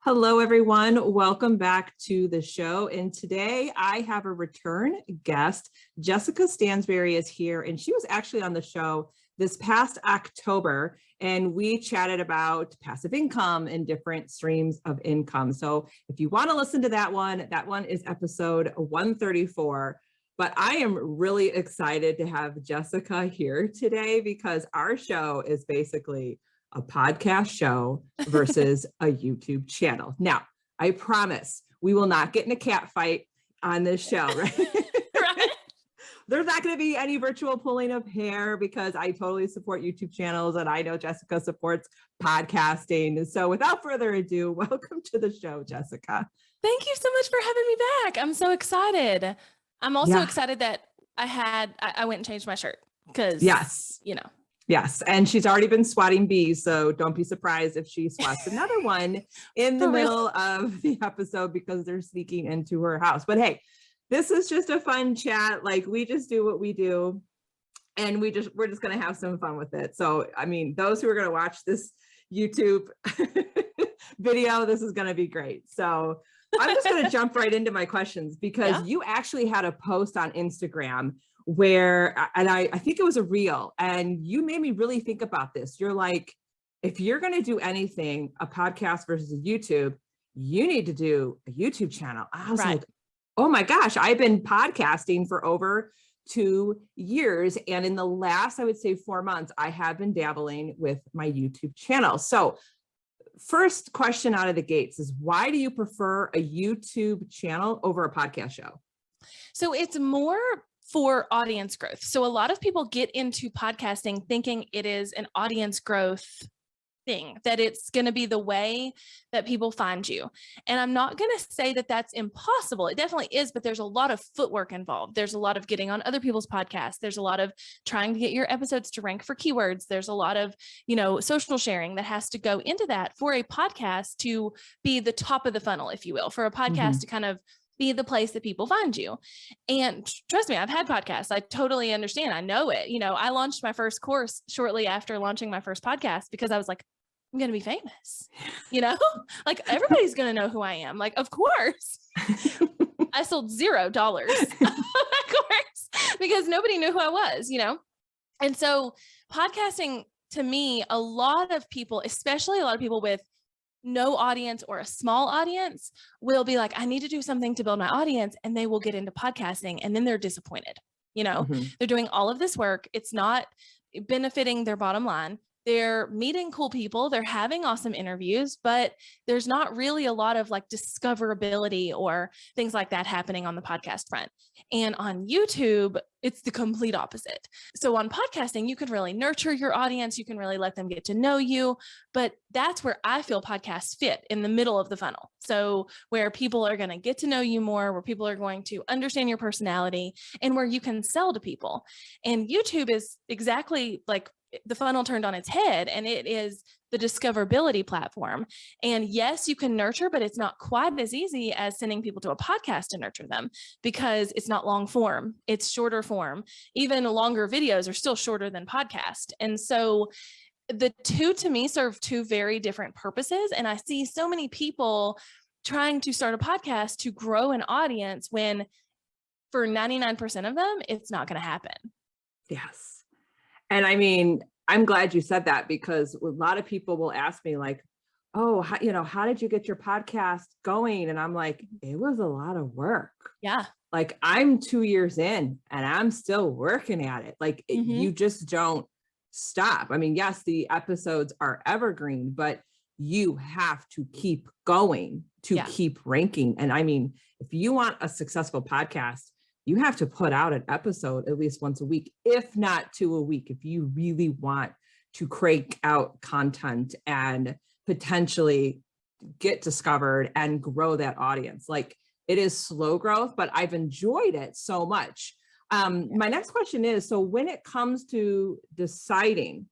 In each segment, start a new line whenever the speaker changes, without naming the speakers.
Hello, everyone. Welcome back to the show. And today I have a return guest. Jessica Stansberry is here, and she was actually on the show this past October, and we chatted about passive income and different streams of income. So if you want to listen to that one is episode 134. But I am really excited to have Jessica here today because our show is basically a podcast show versus a YouTube channel. Now, I promise we will not get in a cat fight on this show, right?
Right.
There's not going to be any virtual pulling of hair because I totally support YouTube channels and I know Jessica supports podcasting. So without further ado, welcome to the show, Jessica.
Thank you so much for having me back. I'm so excited. I'm also excited that I went and changed my shirt because,
Yes, and she's already been swatting bees, so don't be surprised if she swats another one in the middle of the episode because they're sneaking into her house. But hey, this is just a fun chat. Like, we just do what we do, and we're just going to have some fun with it. So, I mean, those who are going to watch this YouTube video, this is going to be great. So I'm just going to jump right into my questions because you actually had a post on Instagram where, and I think it was a reel, and you made me really think about this. You're like, if you're going to do anything, a podcast versus a YouTube, you need to do a YouTube channel. I was like, oh my gosh, I've been podcasting for over 2 years. And in the last, I would say 4 months, I have been dabbling with my YouTube channel. So first question out of the gates is, why do you prefer a YouTube channel over a podcast show?
So it's more for audience growth. So a lot of people get into podcasting thinking it is an audience growth thing, that it's going to be the way that people find you. And I'm not going to say that that's impossible. It definitely is, but there's a lot of footwork involved. There's a lot of getting on other people's podcasts. There's a lot of trying to get your episodes to rank for keywords. There's a lot of, social sharing that has to go into that for a podcast to be the top of the funnel, if you will, for a podcast to kind of be the place that people find you. And trust me, I've had podcasts. I totally understand. I know it. I launched my first course shortly after launching my first podcast because I was like, I'm going to be famous, like everybody's going to know who I am. Like, of course. I sold $0 of course because nobody knew who I was, And so podcasting, to me, a lot of people, especially a lot of people with no audience or a small audience, will be like, I need to do something to build my audience. And they will get into podcasting and then they're disappointed. They're doing all of this work. It's not benefiting their bottom line. They're meeting cool people. They're having awesome interviews, but there's not really a lot of like discoverability or things like that happening on the podcast front. And on YouTube, it's the complete opposite. So on podcasting, you can really nurture your audience. You can really let them get to know you, but that's where I feel podcasts fit, in the middle of the funnel. So where people are going to get to know you more, where people are going to understand your personality, and where you can sell to people. And YouTube is exactly like the funnel turned on its head, and it is the discoverability platform. And yes, you can nurture, but it's not quite as easy as sending people to a podcast to nurture them because it's not long form, it's shorter form. Even longer videos are still shorter than podcast. And so the two, to me, serve two very different purposes. And I see so many people trying to start a podcast to grow an audience when for 99% of them, it's not going to happen.
Yes. And I mean, I'm glad you said that because a lot of people will ask me like, oh, how did you get your podcast going? And I'm like, it was a lot of work.
Yeah.
Like, I'm 2 years in and I'm still working at it. Like, you just don't stop. I mean, yes, the episodes are evergreen, but you have to keep going to keep ranking. And I mean, if you want a successful podcast, you have to put out an episode at least once a week, if not 2 a week, if you really want to crank out content and potentially get discovered and grow that audience. Like, it is slow growth, but I've enjoyed it so much. My next question is, so when it comes to deciding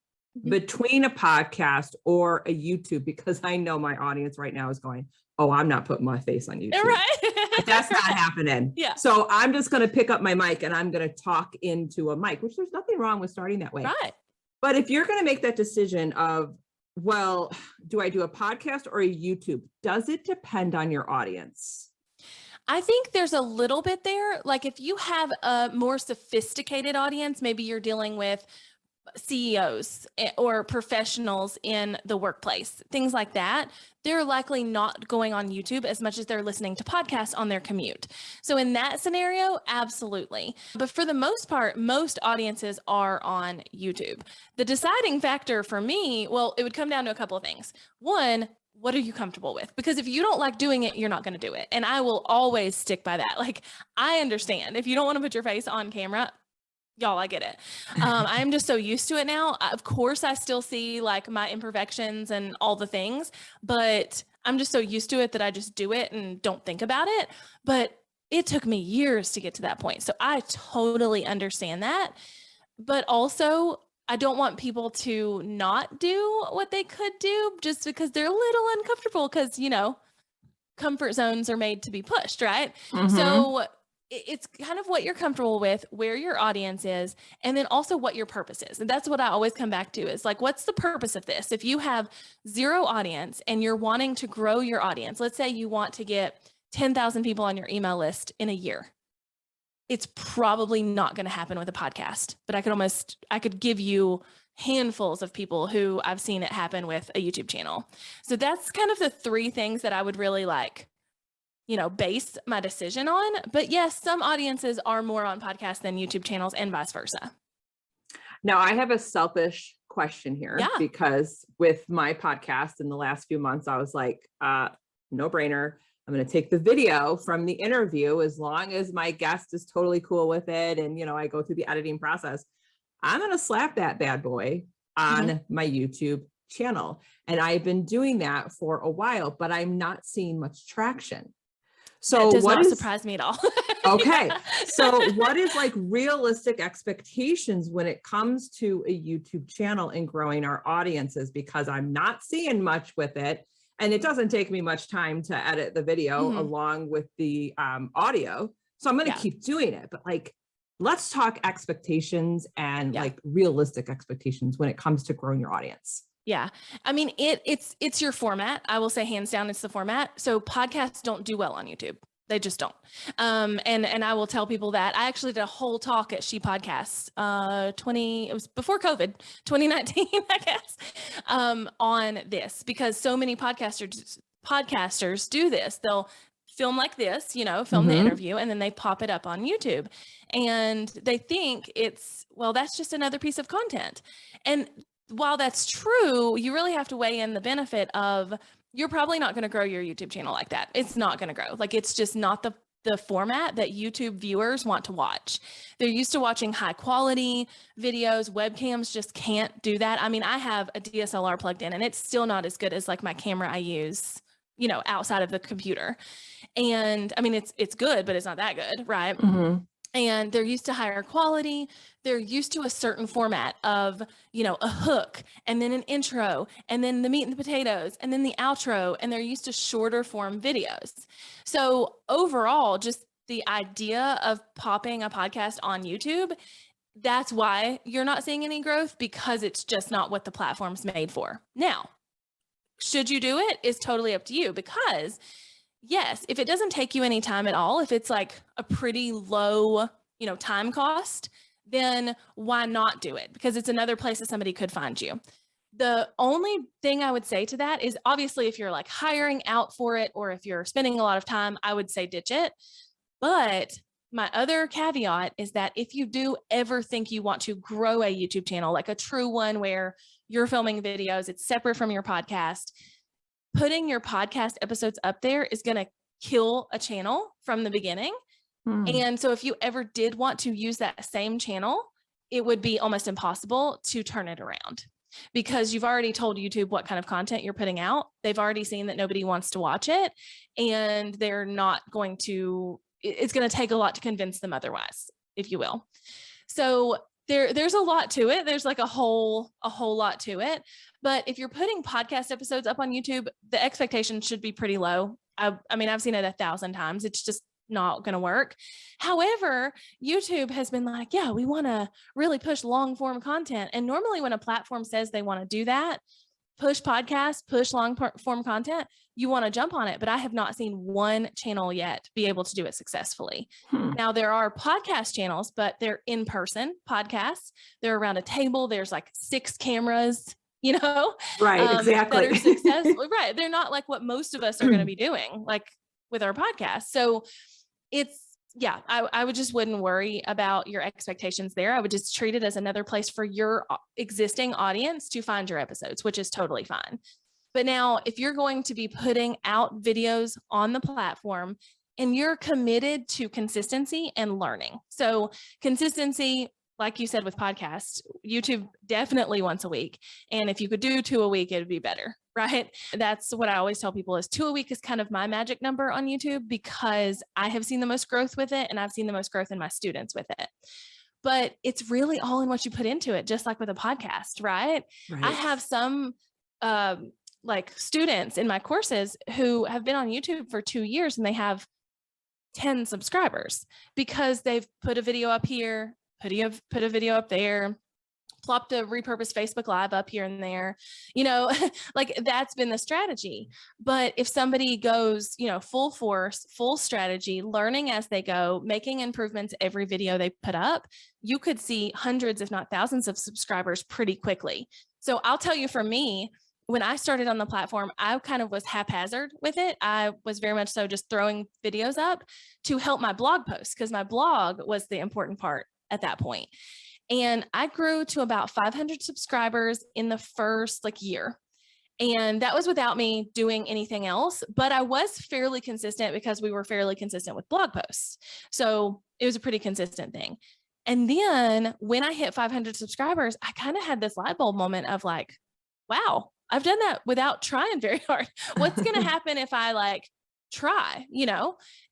between a podcast or a YouTube, because I know my audience right now is going, oh, I'm not putting my face on YouTube.
Right.
That's not happening.
Yeah.
So I'm just going to pick up my mic and I'm going to talk into a mic, which there's nothing wrong with starting that way.
Right.
But if you're going to make that decision of Well, do I do a podcast or a YouTube? Does it depend on your audience?
I think there's a little bit there. Like if you have a more sophisticated audience, maybe you're dealing with CEOs or professionals in the workplace, things like that, they're likely not going on YouTube as much as they're listening to podcasts on their commute. So in that scenario, absolutely. But for the most part, most audiences are on YouTube. The deciding factor for me, well, it would come down to a couple of things. One, what are you comfortable with? Because if you don't like doing it, you're not going to do it. And I will always stick by that. Like, I understand if you don't want to put your face on camera, y'all, I get it. I'm just so used to it now. Of course, I still see like my imperfections and all the things, but I'm just so used to it that I just do it and don't think about it. But it took me years to get to that point. So I totally understand that. But also, I don't want people to not do what they could do just because they're a little uncomfortable because, you know, comfort zones are made to be pushed, right?
Mm-hmm.
So it's kind of what you're comfortable with, where your audience is, and then also what your purpose is. And that's what I always come back to is like, what's the purpose of this? If you have zero audience and you're wanting to grow your audience, let's say you want to get 10,000 people on your email list in a year. It's probably not going to happen with a podcast, but I could give you handfuls of people who I've seen it happen with a YouTube channel. So that's kind of the three things that I would really like, you know, base my decision on. But yes, some audiences are more on podcasts than YouTube channels and vice versa.
Now I have a selfish question here because with my podcast in the last few months, I was like, no brainer. I'm going to take the video from the interview as long as my guest is totally cool with it. And, you know, I go through the editing process. I'm going to slap that bad boy on my YouTube channel. And I've been doing that for a while, but I'm not seeing much traction. So
that does not surprise me at all.
Okay. So what is like realistic expectations when it comes to a YouTube channel and growing our audiences? Because I'm not seeing much with it. And it doesn't take me much time to edit the video along with the audio. So I'm going to keep doing it. But like, let's talk expectations and like realistic expectations when it comes to growing your audience.
Yeah. I mean, it's your format. I will say hands down, it's the format. So podcasts don't do well on YouTube. They just don't. And I will tell people that. I actually did a whole talk at She Podcasts, it was before COVID, 2019, I guess, on this, because so many podcasters do this. They'll film like this, you know, film the interview, and then they pop it up on YouTube. And they think that's just another piece of content. And while that's true, you really have to weigh in the benefit of you're probably not going to grow your YouTube channel like that. It's not going to grow. Like, it's just not the format that YouTube viewers want to watch. They're used to watching high quality videos. Webcams just can't do that. I mean, I have a DSLR plugged in and it's still not as good as like my camera I use, you know, outside of the computer. And I mean, it's good, but it's not that good. Right. And they're used to higher quality. They're used to a certain format of, you know, a hook and then an intro and then the meat and the potatoes and then the outro. And they're used to shorter form videos. So overall, just the idea of popping a podcast on YouTube, that's why you're not seeing any growth, because it's just not what the platform's made for. Now, should you do it is totally up to you, because yes, if it doesn't take you any time at all, if it's like a pretty low, you know, time cost, then why not do it? Because it's another place that somebody could find you. The only thing I would say to that is, obviously, if you're like hiring out for it, or if you're spending a lot of time, I would say ditch it. But my other caveat is that if you do ever think you want to grow a YouTube channel, like a true one where you're filming videos, it's separate from your podcast, putting your podcast episodes up there is going to kill a channel from the beginning. And so if you ever did want to use that same channel, it would be almost impossible to turn it around, because you've already told YouTube what kind of content you're putting out. They've already seen that nobody wants to watch it, and they're not going to, it's going to take a lot to convince them otherwise, if you will. So there's a lot to it. There's like a whole lot to it. But if you're putting podcast episodes up on YouTube, the expectation should be pretty low. I mean, I've seen it 1,000 times. It's just not going to work. However, YouTube has been like, yeah, we want to really push long form content. And normally when a platform says they want to do that, push podcasts, push long form content, you want to jump on it. But I have not seen one channel yet be able to do it successfully. Now there are podcast channels, but they're in-person podcasts. They're around a table. There's like 6 cameras,
Right. Exactly.
that are successful. Right. They're not like what most of us are going to be doing, like with our podcast. So I would just wouldn't worry about your expectations there. I would just treat it as another place for your existing audience to find your episodes, which is totally fine. But now if you're going to be putting out videos on the platform and you're committed to consistency and learning. So consistency, like you said, with podcasts, YouTube definitely once a week. And if you could do 2 a week, it would be better, right? That's what I always tell people is 2 a week is kind of my magic number on YouTube because I have seen the most growth with it and I've seen the most growth in my students with it. But it's really all in what you put into it, just like with a podcast, right? I have some like students in my courses who have been on YouTube for 2 years and they have 10 subscribers because they've put a video up here, put a video up there, plopped a repurposed Facebook Live up here and there, like that's been the strategy. But if somebody goes, full force, full strategy, learning as they go, making improvements every video they put up, you could see hundreds, if not thousands of subscribers pretty quickly. So I'll tell you, for me, when I started on the platform, I kind of was haphazard with it. I was very much so just throwing videos up to help my blog posts because my blog was the important part at that point. And I grew to about 500 subscribers in the first year. And that was without me doing anything else, but I was fairly consistent because we were fairly consistent with blog posts. So it was a pretty consistent thing. And then when I hit 500 subscribers, I kind of had this light bulb moment of like, wow, I've done that without trying very hard. What's going to happen if I try,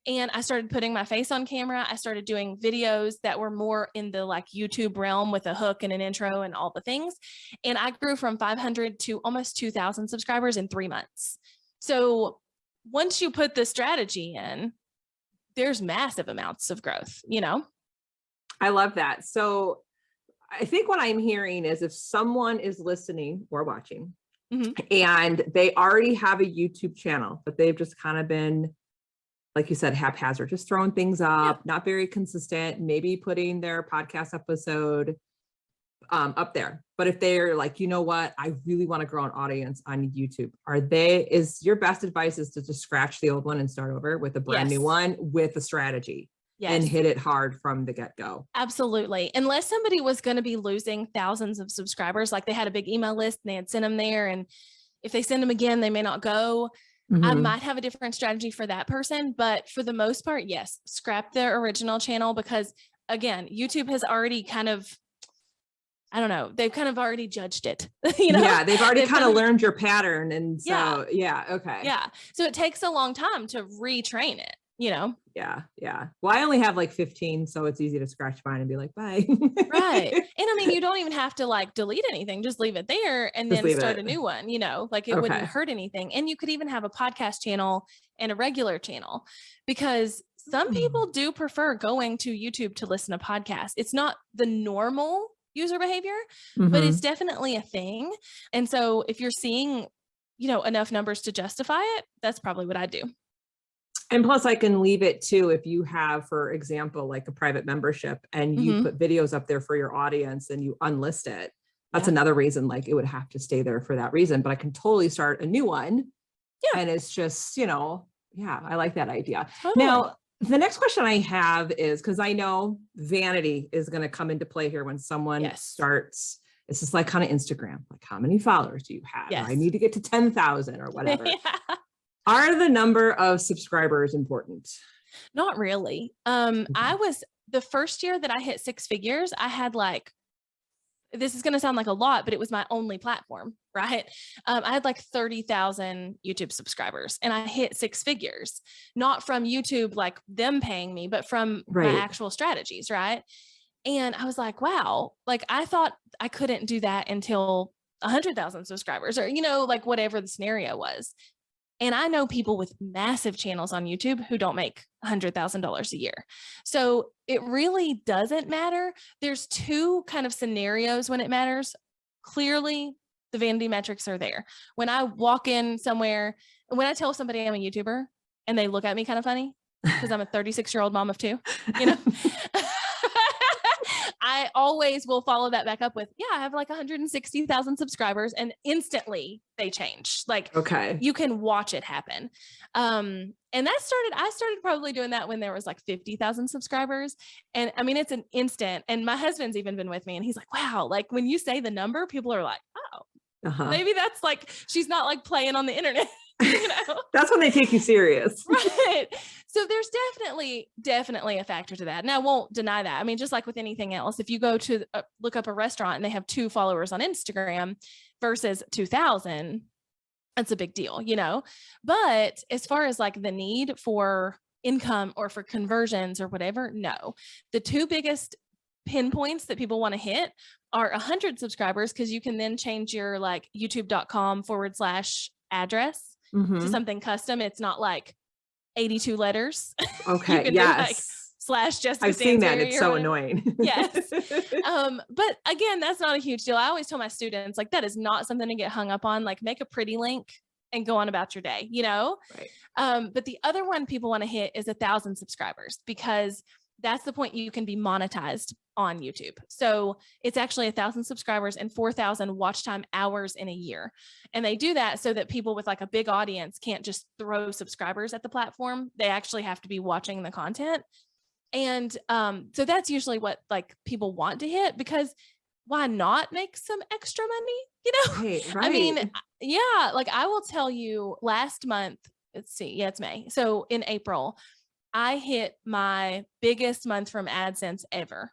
and I started putting my face on camera. I started doing videos that were more in the YouTube realm with a hook and an intro and all the things. And I grew from 500 to almost 2,000 subscribers in 3 months. So once you put the strategy in, there's massive amounts of growth,
I love that. So I think what I'm hearing is if someone is listening or watching and they already have a YouTube channel, but they've just kind of been, like you said, haphazard, just throwing things up, not very consistent, maybe putting their podcast episode up there. But if they're like, you know what, I really want to grow an audience on YouTube, is your best advice is to just scratch the old one and start over with a brand new one with a strategy? And hit it hard from the get-go.
Absolutely. Unless somebody was going to be losing thousands of subscribers, like they had a big email list and they had sent them there, and if they send them again, they may not go. I might have a different strategy for that person, but for the most part, yes, scrap their original channel because, again, YouTube has already kind of, I don't know, they've kind of already judged it.
Yeah, they've already kind of learned your pattern. And so, okay.
Yeah. So it takes a long time to retrain it.
Yeah. Well, I only have 15, so it's easy to scratch mine and be like, bye.
Right. And I mean, you don't even have to delete anything, just leave it there and then start a new one, it wouldn't hurt anything. And you could even have a podcast channel and a regular channel because some people do prefer going to YouTube to listen to podcasts. It's not the normal user behavior, but it's definitely a thing. And so if you're seeing, enough numbers to justify it, that's probably what I do.
And plus I can leave it too, if you have, for example, a private membership and you put videos up there for your audience and you unlist it. That's another reason, it would have to stay there for that reason, but I can totally start a new one. Yeah. And it's just, I like that idea. Totally. Now, the next question I have is, because I know vanity is going to come into play here when someone starts. It's just kind of Instagram, how many followers do you have? Yes. I need to get to 10,000 or whatever. Are the number of subscribers important?
Not really. I was the first year that I hit 6 figures, I had this is going to sound like a lot, but it was my only platform, right? I had 30,000 YouTube subscribers and I hit 6 figures, not from YouTube, them paying me, but from my actual strategies. Right. And I was like, wow, I thought I couldn't do that until 100,000 subscribers or, whatever the scenario was. And I know people with massive channels on YouTube who don't make $100,000 a year. So it really doesn't matter. There's 2 kind of scenarios when it matters. Clearly, the vanity metrics are there. When I walk in somewhere, when I tell somebody I'm a YouTuber and they look at me kind of funny because I'm a 36-year-old mom of two, you know, I always will follow that back up with, yeah, I have like 160,000 subscribers, and instantly they change. Like,
Okay.
you can watch it happen. And I started probably doing that when there was like 50,000 subscribers. And I mean, it's an instant. And my husband's even been with me and he's like, wow, like when you say the number, people are like, oh, maybe that's like, she's not like playing on the internet. You know?
That's when they take you serious.
Right. So there's definitely a factor to that. And I won't deny that. I mean, just like with anything else, if you go to look up a restaurant and they have 2 followers on Instagram versus 2,000, that's a big deal, you know? But as far as like the need for income or for conversions or whatever, no. The 2 biggest pinpoints that people want to hit are 100 subscribers, because you can then change your like youtube.com/address to something custom. It's not like 82 letters.
Okay.
You can
Yes.
do like /Jessica
I've seen that.
Stansberry
It's so
whatever.
annoying.
Yes. But again, that's not a huge deal. I always tell my students, like, that is not something to get hung up on. Like, make a pretty link and go on about your day, you know?
Right.
But the other one people want to hit is 1,000 subscribers, because that's the point you can be monetized on YouTube. So it's actually 1,000 subscribers and 4,000 watch time hours in a year. And they do that so that people with like a big audience can't just throw subscribers at the platform. They actually have to be watching the content. And so that's usually what like people want to hit, because why not make some extra money? You know,
Right.
I mean, yeah, like I will tell you, last month, let's see, yeah, it's May. So in April, I hit my biggest month from AdSense ever.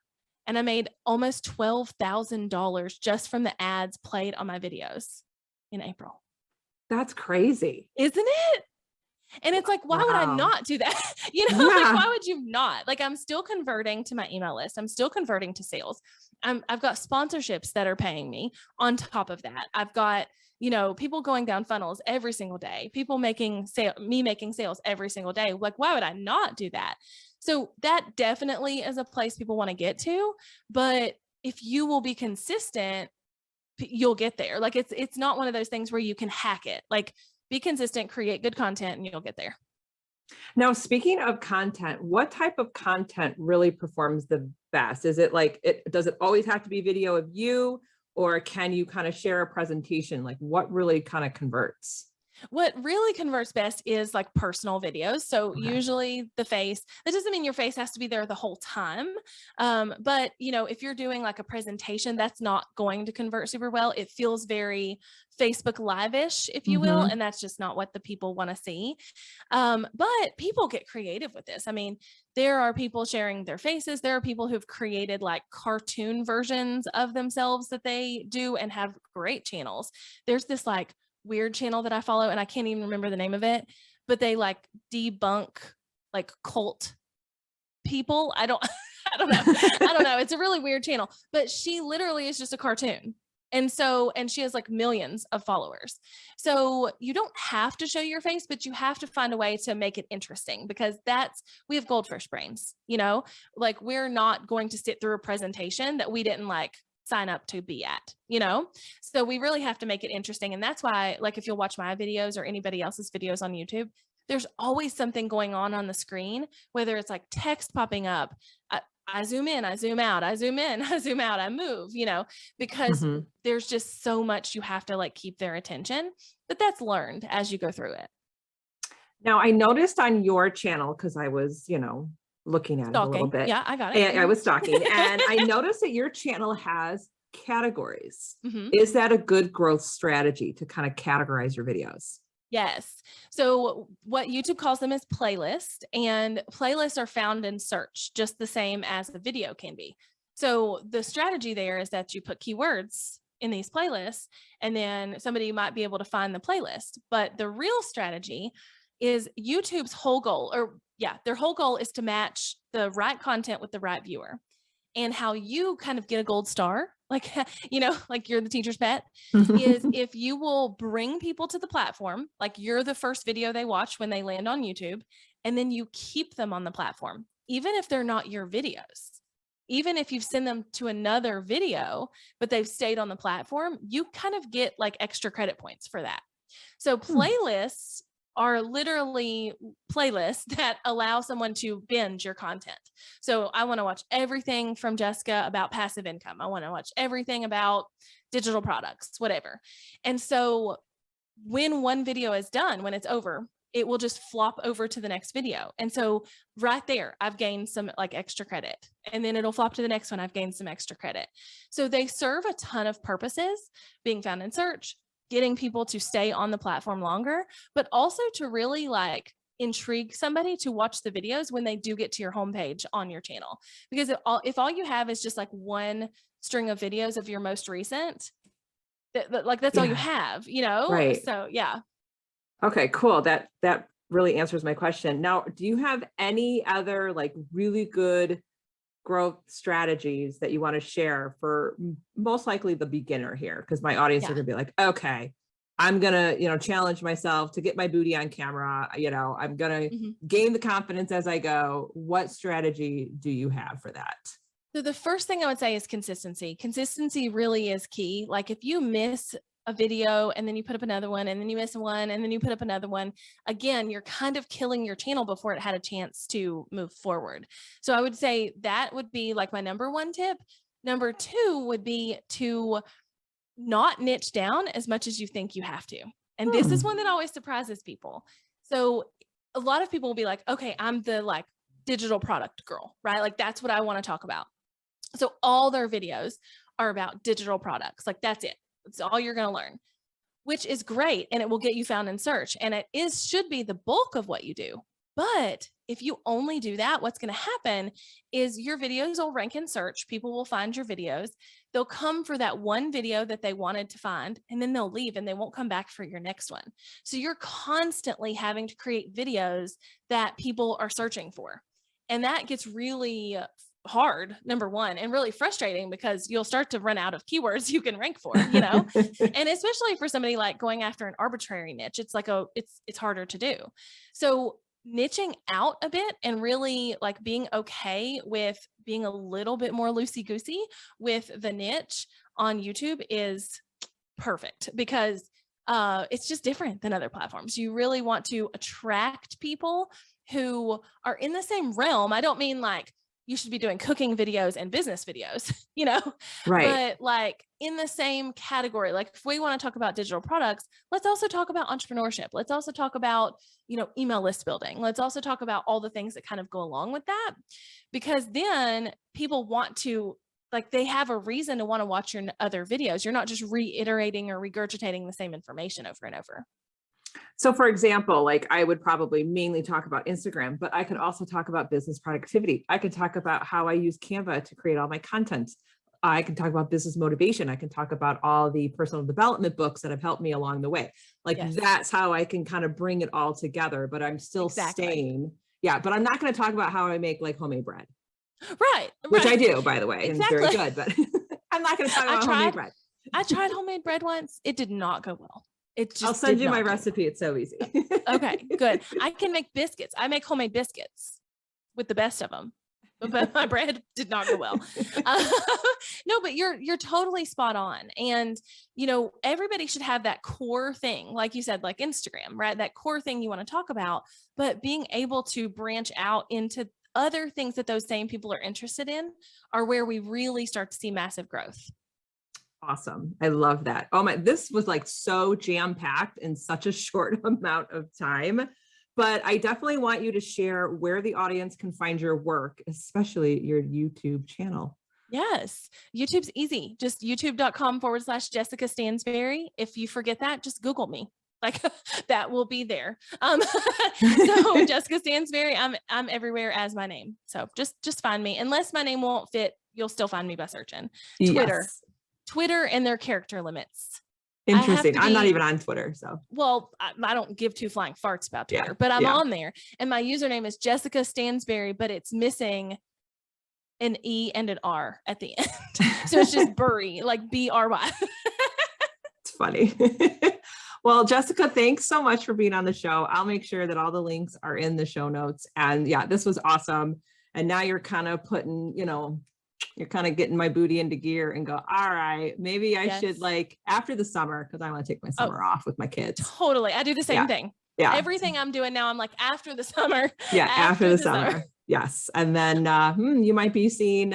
And I made almost $12,000 just from the ads played on my videos in April.
That's crazy.
Isn't it? And it's like, why would I
Wow.
not do that? You know,
Yeah.
like, why would you not? Like, I'm still converting to my email list. I'm still converting to sales. I've got sponsorships that are paying me on top of that. I've got, you know, people going down funnels every single day, people making sales every single day. Like, why would I not do that? So that definitely is a place people want to get to. But if you will be consistent, you'll get there. Like, it's not one of those things where you can hack it. Like, be consistent, create good content, and you'll get there.
Now, speaking of content, what type of content really performs the best? Is it like, does it always have to be video of you, or can you kind of share a presentation? Like, what really kind of converts?
What really converts best is like personal videos. So
Okay.
usually the face, that doesn't mean your face has to be there the whole time. But you know, if you're doing like a presentation, that's not going to convert super well. It feels very Facebook Live-ish, if you will. And that's just not what the people want to see. But people get creative with this. I mean, there are people sharing their faces. There are people who've created like cartoon versions of themselves that they do and have great channels. There's this like weird channel that I follow, and I can't even remember the name of it, but they like debunk like cult people. I don't know. It's a really weird channel, but she literally is just a cartoon. And she has like millions of followers. So you don't have to show your face, but you have to find a way to make it interesting, because we have goldfish brains, you know, like we're not going to sit through a presentation that we didn't like sign up to be at, you know? So we really have to make it interesting. And that's why, like, if you'll watch my videos or anybody else's videos on YouTube, there's always something going on the screen, whether it's like text popping up. I zoom in, I zoom out, I zoom in, I zoom out, I move, you know, because there's just so much you have to like keep their attention, but that's learned as you go through it.
Now, I noticed on your channel, because I was, you know, looking at it a little bit.
Yeah, I got it.
And I was stalking, and I noticed that your channel has categories.
Mm-hmm.
Is that a good growth strategy to kind of categorize your videos?
Yes. So what YouTube calls them is playlist, and playlists are found in search just the same as a video can be. So the strategy there is that you put keywords in these playlists, and then somebody might be able to find the playlist. But the real strategy is YouTube's whole goal, their whole goal is to match the right content with the right viewer. And how you kind of get a gold star, like, you know, like you're the teacher's pet, is if you will bring people to the platform, like you're the first video they watch when they land on YouTube, and then you keep them on the platform, even if they're not your videos. even if you've sent them to another video, but they've stayed on the platform, you kind of get like extra credit points for that. So playlists are literally playlists that allow someone to binge your content. So I want to watch everything from Jessica about passive income. I want to watch everything about digital products, whatever. And so when one video is done, when it's over, it will just flop over to the next video. And so right there, I've gained some like extra credit, and then it'll flop to the next one. I've gained some extra credit. So they serve a ton of purposes: being found in search, getting people to stay on the platform longer, but also to really like intrigue somebody to watch the videos when they do get to your homepage on your channel. Because if all you have is just like one string of videos of your most recent, like that's all you have, you know?
Right.
So yeah.
Okay, cool. That really answers my question. Now, do you have any other like really good growth strategies that you want to share for most likely the beginner here? Because my audience are going to be like, okay, I'm going to, challenge myself to get my booty on camera. I'm going to gain the confidence as I go. What strategy do you have for that?
So the first thing I would say is consistency. Consistency really is key. Like if you miss a video and then you put up another one, and then you miss one and then you put up another one, again, you're kind of killing your channel before it had a chance to move forward. So I would say that would be like my number one tip. Number two would be to not niche down as much as you think you have to. And this is one that always surprises people. So a lot of people will be like, okay, I'm the like digital product girl, right? Like that's what I want to talk about. So all their videos are about digital products. Like that's it. It's all you're going to learn, which is great. And it will get you found in search. And it should be the bulk of what you do. But if you only do that, what's going to happen is your videos will rank in search. People will find your videos. They'll come for that one video that they wanted to find, and then they'll leave and they won't come back for your next one. So you're constantly having to create videos that people are searching for. And that gets really hard, number one, and really frustrating because you'll start to run out of keywords you can rank for, and especially for somebody like going after an arbitrary niche, it's like it's harder to do. So niching out a bit and really like being okay with being a little bit more loosey-goosey with the niche on YouTube is perfect, because it's just different than other platforms. You really want to attract people who are in the same realm. I don't mean like you should be doing cooking videos and business videos, right? But like in the same category, like if we want to talk about digital products, let's also talk about entrepreneurship. Let's also talk about, email list building. Let's also talk about all the things that kind of go along with that, because then people want to, like, they have a reason to want to watch your other videos. You're not just reiterating or regurgitating the same information over and over.
So for example, like I would probably mainly talk about Instagram, but I could also talk about business productivity. I could talk about how I use Canva to create all my content. I can talk about business motivation. I can talk about all the personal development books that have helped me along the way. Like that's how I can kind of bring it all together, but I'm still staying. Yeah. But I'm not going to talk about how I make like homemade bread.
Right.
Which I do, by the way. Exactly. And it's very good, but I'm not going to talk about homemade bread.
I tried homemade bread once. It did not go well.
I'll send you my recipe. It's so easy.
Okay, good. I can make biscuits. I make homemade biscuits with the best of them, but my bread did not go well. No, but you're totally spot on. And, everybody should have that core thing, like you said, like Instagram, right? That core thing you want to talk about, but being able to branch out into other things that those same people are interested in are where we really start to see massive growth.
Awesome. I love that. Oh my, this was like so jam-packed in such a short amount of time, but I definitely want you to share where the audience can find your work, especially your YouTube channel.
Yes. YouTube's easy. Just youtube.com/Jessica Stansberry. If you forget that, just Google me. Like that will be there. So Jessica Stansberry, I'm everywhere as my name. So just find me. Unless my name won't fit, you'll still find me by searching. Twitter and their character limits.
Interesting. I'm not even on Twitter. So,
well, I don't give two flying farts about Twitter, but I'm on there, and my username is Jessica Stansberry, but it's missing an E and an R at the end. So it's just Burry, like B-R-Y.
It's funny. Well, Jessica, thanks so much for being on the show. I'll make sure that all the links are in the show notes. And yeah, this was awesome. And now you're kind of putting, you're kind of getting my booty into gear and go, all right, maybe I should
Yes.
like after the summer, because I want to take my summer off with my kids.
Totally. I do the same thing.
Yeah.
Everything I'm doing now, I'm like, after the summer.
Yeah. After the summer. Yes. And then you might be seeing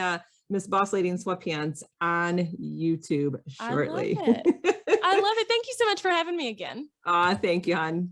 Miss Boss Lady in Sweatpants on YouTube shortly.
I love it. I love it. Thank you so much for having me again.
Thank you, hon.